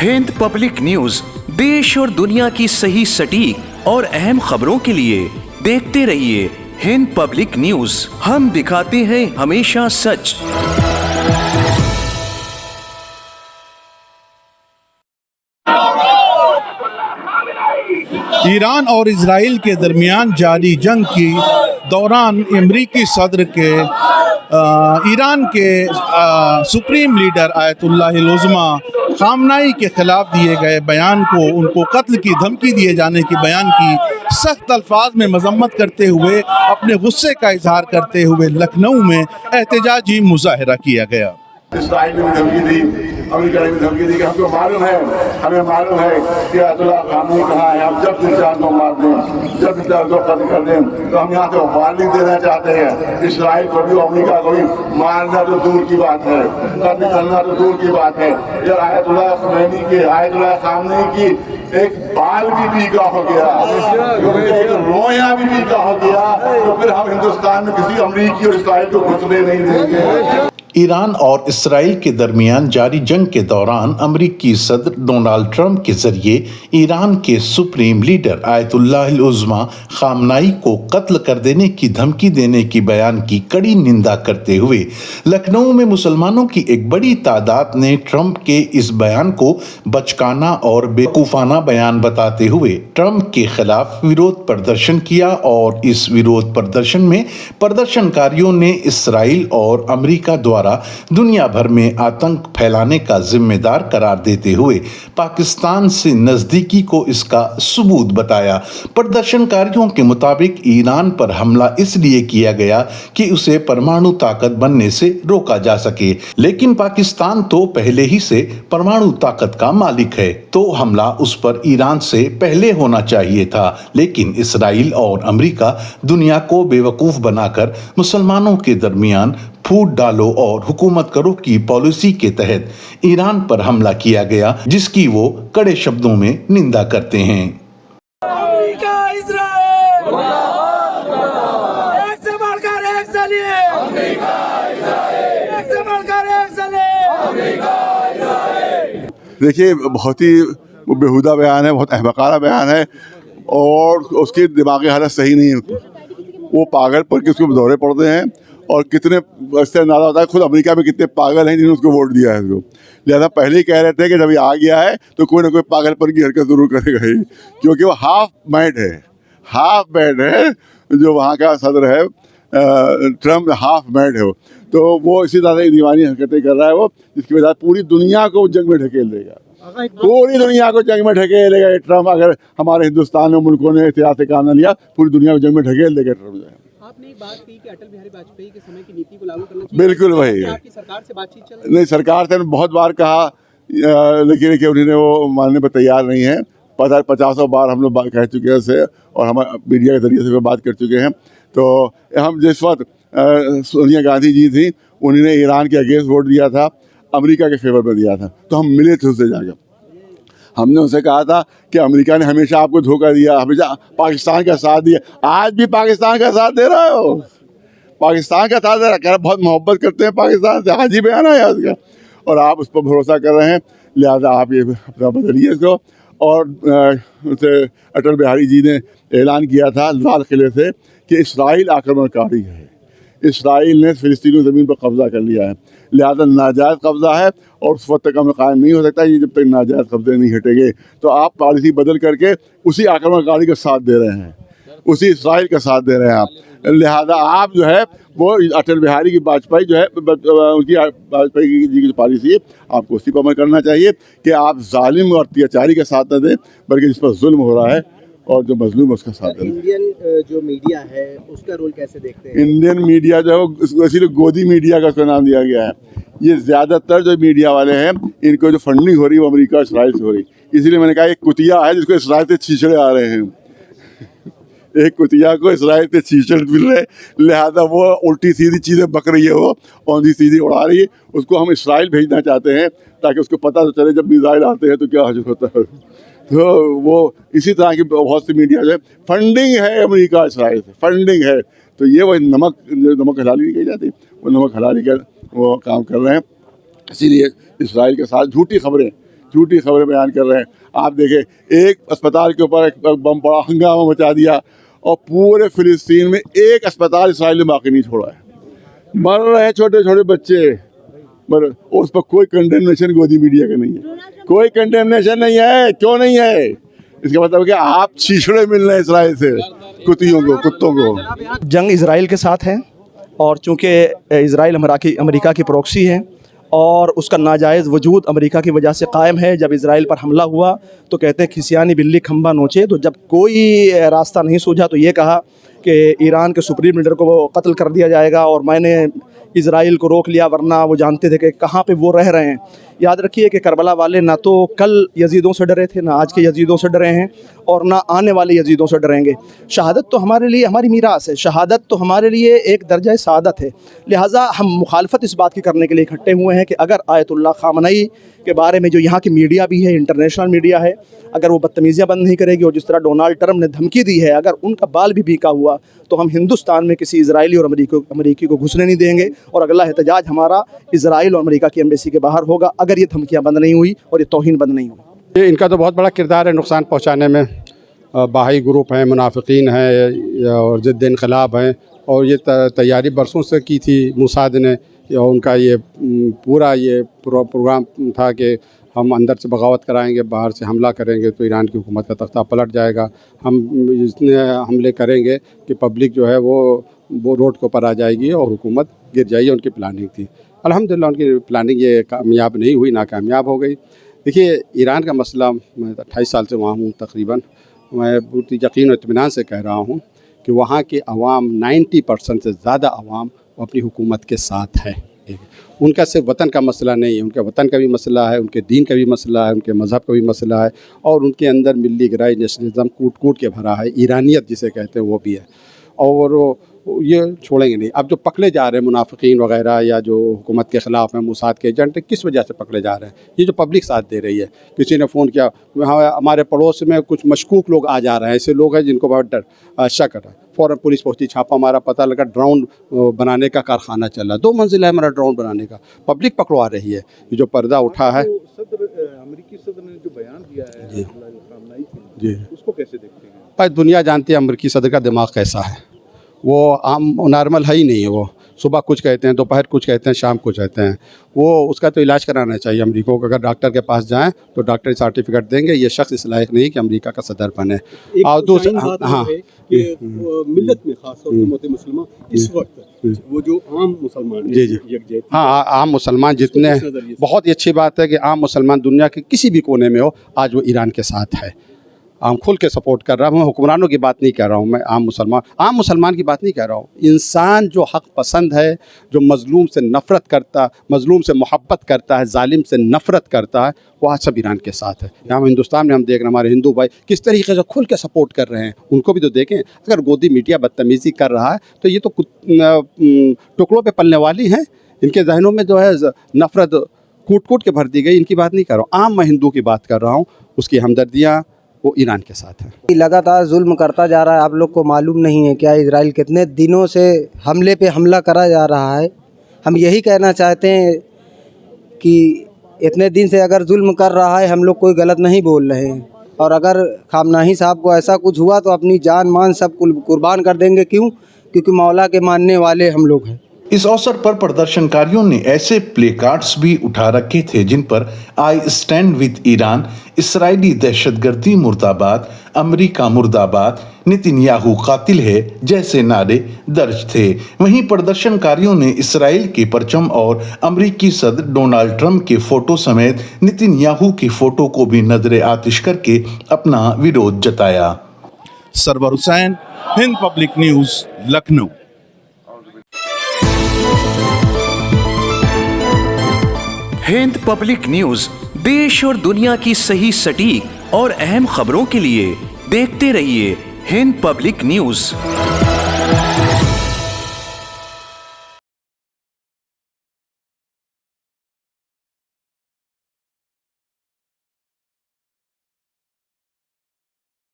Hind public news देश और दुनिया की सही सटीक और अहम खबरों के लिए देखते रहिए हिंद पब्लिक न्यूज। हम दिखाते हैं हमेशा सच। ईरान और इजराइल के दरमियान जारी जंग की दौरान अमरीकी सदर के ईरान के सुप्रीम लीडर आयतुल्लाह उज़्मा ख़ामनाई के ख़िलाफ़ दिए गए बयान को, उनको कत्ल की धमकी दिए जाने के बयान की सख्त अल्फाज में मजम्मत करते हुए अपने गुस्से का इजहार करते हुए लखनऊ में एहतजाजी मुजाहरा किया गया। इसराइल ने भी धमकी दी, अमेरिका ने भी धमकी दी कि हमको मालूम है, हमें मालूम है कि आयतुल्लाह ख़ामनेई कहा है हम जब भी चाहें तो मार दें, जब भी चाहें तो कत्ल कर दें। तो हम यहाँ से वार्निंग देना चाहते हैं इसराइल को भी, अमेरिका को भी। मारना तो दूर की बात है, कत्ल करना तो दूर की बात है। जब आयतुल्लाह ख़ामनेई की एक बाल भी बीका हो गया, एक रोया भी बीका हो गया, तो फिर हम हिंदुस्तान में किसी अमेरिकी और इसराइल को घुसने नहीं देंगे। ईरान और इसराइल के दरमियान जारी जंग के दौरान अमरीकी सदर डोनाल्ड ट्रंप के जरिए ईरान के सुप्रीम लीडर आयतुल्लाह उज़्मा ख़ामनाई को कत्ल कर देने की धमकी देने की बयान की कड़ी निंदा करते हुए लखनऊ में मुसलमानों की एक बड़ी तादाद ने ट्रंप के इस बयान को बचकाना और बेवकूफ़ाना बयान बताते हुए ट्रंप के खिलाफ विरोध प्रदर्शन किया। और इस विरोध प्रदर्शन में प्रदर्शनकारियों ने इसराइल और अमरीका द्वारा दुनिया भर में आतंक फैलाने का जिम्मेदार करार देते हुए पाकिस्तान से नजदीकी को इसका सबूत बताया। प्रदर्शनकारियों के मुताबिक ईरान पर हमला इसलिए किया गया कि उसे परमाणु ताकत बनने से रोका जा सके, लेकिन पाकिस्तान तो पहले ही से परमाणु ताकत का मालिक है, तो हमला उस पर ईरान से पहले होना चाहिए था। लेकिन इसराइल और अमेरिका दुनिया को बेवकूफ बनाकर मुसलमानों के दरमियान फूट डालो और हुकूमत करो की पॉलिसी के तहत ईरान पर हमला किया गया, जिसकी वो कड़े शब्दों में निंदा करते हैं। अमेरिका इजराइल एक से बढ़कर एक चलिए, अमेरिका इजराइल एक से बढ़कर एक चलिए, अमेरिका इजराइल। देखिए, बहुत ही बेहुदा बयान है, बहुत अहमकाना बयान है और उसकी दिमागी हालत सही नहीं है। वो पागल पर किसको दौरे पड़ते हैं और कितने इससे नारा होता है खुद अमेरिका में कितने पागल हैं जिन्होंने उसको वोट दिया है उसको। लिहाजा पहले ही कह रहे थे कि जब ये आ गया है तो कोई ना कोई पागलपन की हरकत जरूर करेगा ही, क्योंकि वो हाफ मैड है जो वहाँ का सदर है ट्रम्प, हाफ मैड है वो। तो वो इसी तरह की दीवानी हरकतें कर रहा है वो, जिसकी वजह पूरी दुनिया को जंग में ढकेल देगा, पूरी दुनिया को जंग में ढकेलेगा ये ट्रम्प। अगर हमारे हिंदुस्तान में मुल्कों ने एहतियात से काम न लिया, पूरी दुनिया को जंग में ढकेल देगा ट्रम्प जो है। आपने एक बात कही कि अटल बिहारी वाजपेयी के समय की नीति को लागू करना चाहिए। बिल्कुल वही। आपकी सरकार से बातचीत चल रही? नहीं, सरकार से बहुत बार कहा, लेकिन उन्होंने वो मानने पर तैयार नहीं है। 50 बार हम लोग कह चुके हैं उससे, और हम मीडिया के जरिए से बात कर चुके हैं। तो हम जिस वक्त सोनिया गांधी जी थी, उन्होंने ईरान के अगेंस्ट वोट दिया था, अमेरिका के फेवर में दिया था, तो हम मिले थे उससे जाकर। हमने उसे कहा था कि अमेरिका ने हमेशा आपको धोखा दिया, हमेशा पाकिस्तान का साथ दिया, आज भी पाकिस्तान का साथ दे रहा है वो, पाकिस्तान का साथ दे रहा है, कह रहा बहुत मोहब्बत करते हैं पाकिस्तान से, आज ही बयान आया उसका, और आप उस पर भरोसा कर रहे हैं। लिहाजा आप ये अपना बदलिए इसको। और उसे अटल बिहारी जी ने ऐलान किया था लाल किले से कि इसराइल आक्रमणकारी है, इसराइल ने फ़िलिस्तीनी ज़मीन पर कब्ज़ा कर लिया है, लिहाजा नाजायज़ कब्ज़ा है और उस वक्त तक हमें कायम नहीं हो सकता ये जब तक नाजायज़ कब्ज़े नहीं हटेंगे। तो आप पॉलिसी बदल करके उसी आक्रमणकारी का साथ दे रहे हैं, उसी इसराइल का साथ दे रहे हैं आप। लिहाजा आप जो है वो अटल बिहारी की वाजपेयी जो है उनकी वाजपेयी जी की जो पॉलिसी है आपको उसी पर अमल करना चाहिए कि आप जालिम और अत्याचारी का साथ न दें, बल्कि जिस पर जुल्म हो रहा है और जो मजलूम है उसका साथ दें। इंडियन जो मीडिया है उसका रोल कैसे देखते हैं? इंडियन मीडिया जो है इसीलिए गोदी मीडिया का उसका नाम दिया गया है। ये ज़्यादातर जो मीडिया वाले हैं इनको जो फंडिंग हो रही है वो अमेरिका और इसराइल से हो रही, इसीलिए मैंने कहा एक कुतिया है जिसको इसराइल से छीछड़े आ रहे हैं एक कुतिया को इसराइल से छीछड़ मिल रहे, लिहाजा वो उल्टी सीधी चीज़ें बक रही है, वो औंधी सीधी उड़ा रही है, उसको हम इसराइल भेजना चाहते हैं ताकि उसको पता तो चले जब मिसाइल आते हैं तो क्या हजर होता है। तो वो इसी तरह की बहुत सी मीडिया जो है फंडिंग है अमेरिका इसराइल से, फंडिंग है। तो ये वही नमक हलाली नहीं कही जाती, वो नमक हलाली का वो काम कर रहे हैं। इसीलिए इसराइल के साथ झूठी खबरें झूठी खबरें बयान कर रहे हैं। आप देखें, एक अस्पताल के ऊपर एक बम पड़ा, हंगामा मचा दिया, और पूरे फिलिस्तीन में एक अस्पताल इसराइल ने बाकी नहीं छोड़ा है। मर रहे हैं छोटे छोटे बच्चे, मगर उस पर कोई कंडेमनेशन गोदी मीडिया का नहीं है, कोई कंडेमनेशन नहीं है। क्यों नहीं है? इसका मतलब कि आप छीछड़े मिल रहे हैं इसराइल से, कुत्तों को। जंग इजराइल के साथ है, और चूँकि इजराइल अमेरिका की प्रॉक्सी है और उसका नाजायज़ वजूद अमेरिका की वजह से कायम है। जब इजराइल पर हमला हुआ तो कहते हैं खिसियानी बिल्ली खंबा नोचे। तो जब कोई रास्ता नहीं सूझा तो ये कहा कि ईरान के सुप्रीम लीडर को कत्ल कर दिया जाएगा, और मैंने इजराइल को रोक लिया, वरना वो जानते थे कि कहाँ पे वो रह रहे हैं। याद रखिए कि करबला वाले ना तो कल यजीदों से डरे थे, ना आज के यजीदों से डरे हैं, और ना आने वाले यजीदों से डरेंगे। शहादत तो हमारे लिए हमारी मीरास है, शहादत तो हमारे लिए एक दर्जा सादत है। लिहाजा हम मुखालफत इस बात की करने के लिए इकट्ठे हुए हैं कि अगर आयतुल्लाह खामनई के बारे में जो यहाँ की मीडिया भी है, इंटरनेशनल मीडिया है, अगर वो बदतमीज़ियाँ बंद नहीं करेगी और जिस तरह डोनाल्ड ट्रंप ने धमकी दी है, अगर उनका बाल भी बीका हुआ, तो हम हिंदुस्तान में किसी इजरायली और अमेरिकी को घुसने नहीं देंगे, और अगला एहतजाज हमारा इजराइल और अमेरिका की एम्बेसी के बाहर होगा अगर ये धमकियाँ बंद नहीं हुई और ये तौहीन बंद नहीं हुई। इनका तो बहुत बड़ा किरदार है नुकसान पहुँचाने में। बाही ग्रुप हैं, मुनाफिकीन हैं और ज़िद्द इनकलाब हैं, और ये तैयारी बरसों से की थी मोसाद ने। उनका ये पूरा ये प्रोग्राम था कि हम अंदर से बगावत कराएंगे, बाहर से हमला करेंगे तो ईरान की हुकूमत का तख्ता पलट जाएगा। हम इतने हमले करेंगे कि पब्लिक जो है वो रोड के ऊपर आ जाएगी और हुकूमत गिर जाएगी। उनकी प्लानिंग थी। अल्हम्दुलिल्लाह उनकी प्लानिंग ये कामयाब नहीं हुई, नाकामयाब हो गई। देखिए, ईरान का मसला, मैं 28 साल से वहाँ हूँ तकरीबन, मैं पूरी यकीन और इत्मीनान से कह रहा हूँ कि वहाँ के अवाम 90% से ज़्यादा अवाम अपनी हुकूमत के साथ है। उनका सिर्फ वतन का मसला नहीं है, उनके वतन का भी मसला है, उनके दीन का भी मसला है, उनके मज़हब का भी मसला है, और उनके अंदर मिली गिराई नेशनलिज्म कूट कूट के भरा है, ईरानियत जिसे कहते हैं वो भी है, और ये छोड़ेंगे नहीं। अब जो पकड़े जा रहे हैं मुनाफिकीन वगैरह या जो हुकूमत के ख़िलाफ़ हैं, मोसाद के एजेंट, किस वजह से पकड़े जा रहे हैं? ये जो पब्लिक साथ दे रही है। किसी ने फ़ोन किया, हमारे पड़ोस में कुछ मशकूक लोग आ जा रहे हैं, ऐसे लोग हैं जिनको बहुत डर शक है। फ़ौरन पुलिस पहुंची, छापा मारा, पता लगा ड्रोन बनाने का कारखाना चल रहा है, 2 मंजिल है हमारा ड्रोन बनाने का। पब्लिक पकड़वा रही है। ये जो पर्दा उठा है, अमेरिकी सदर ने जो बयान दिया है जी, उसको कैसे देखते हैं? भाई दुनिया जानती है अमेरिकी सदर का दिमाग कैसा है। वो आम नॉर्मल है ही नहीं है। वो सुबह कुछ कहते हैं, दोपहर कुछ कहते हैं, शाम कुछ कहते हैं। वो उसका तो इलाज कराना चाहिए अमेरिका को। अगर डॉक्टर के पास जाएं तो डॉक्टर सर्टिफिकेट देंगे। ये शख्स इस लायक नहीं कि अमेरिका का सदर बने। और दूसरा, हाँ, मिल्लत में खास तौर पे उम्मत मुसलमान इस वक्त वो जो आम मुसलमान जी जी, हाँ, आम मुसलमान जितने, बहुत ही अच्छी बात है कि आम मुसलमान दुनिया के किसी भी कोने में हो, आज वो ईरान के साथ है। आम खुल के सपोर्ट कर रहा हूँ। हुक्मरानों की बात नहीं कर रहा हूँ मैं, आम मुसलमान की बात नहीं कर रहा हूँ। इंसान जो हक़ पसंद है, जो मज़लूम से नफ़रत करता, मज़लूम से मोहब्बत करता है, जालिम से नफ़रत करता है, वो आज सब ईरान के साथ है। यहाँ हिंदुस्तान में हम देख रहे हैं हमारे हिंदू भाई किस तरीके से खुल के सपोर्ट कर रहे हैं। उनको भी तो देखें। अगर गोदी मीडिया बदतमीज़ी कर रहा है तो ये तो टुकड़ों पर पलने वाली हैं। इनके जहनों में जो है नफ़रत कूट कूट के भर दी गई। इनकी बात नहीं कर रहा हूँ, आम मैं हिंदू की बात कर रहा हूँ। उसकी हमदर्दियाँ वो ईरान के साथ है। लगातार जुल्म करता जा रहा है। आप लोग को मालूम नहीं है क्या इजराइल कितने दिनों से हमले पे हमला करा जा रहा है। हम यही कहना चाहते हैं कि इतने दिन से अगर जुल्म कर रहा है, हम लोग कोई गलत नहीं बोल रहे हैं। और अगर खामनाई साहब को ऐसा कुछ हुआ तो अपनी जान मान सब कुर्बान कर देंगे। क्यों? क्योंकि मौला के मानने वाले हम लोग हैं। इस अवसर पर प्रदर्शनकारियों ने ऐसे प्ले कार्ड्स भी उठा रखे थे जिन पर I stand with Iran, Israeli दहशतगर्दी मुर्दाबाद, अमेरिका मुर्दाबाद, नेतन्याहू कातिल है जैसे नारे दर्ज थे। वहीं प्रदर्शनकारियों ने इसराइल के परचम और अमेरिकी सदर डोनाल्ड ट्रंप के फोटो समेत नेतन्याहू की फोटो को भी नजरे आतिश करके अपना विरोध जताया। Sarwar Hussain, Hind public news, Lucknow. Hind public news देश और दुनिया की सही सटीक और अहम खबरों के लिए देखते रहिए हिंद पब्लिक न्यूज।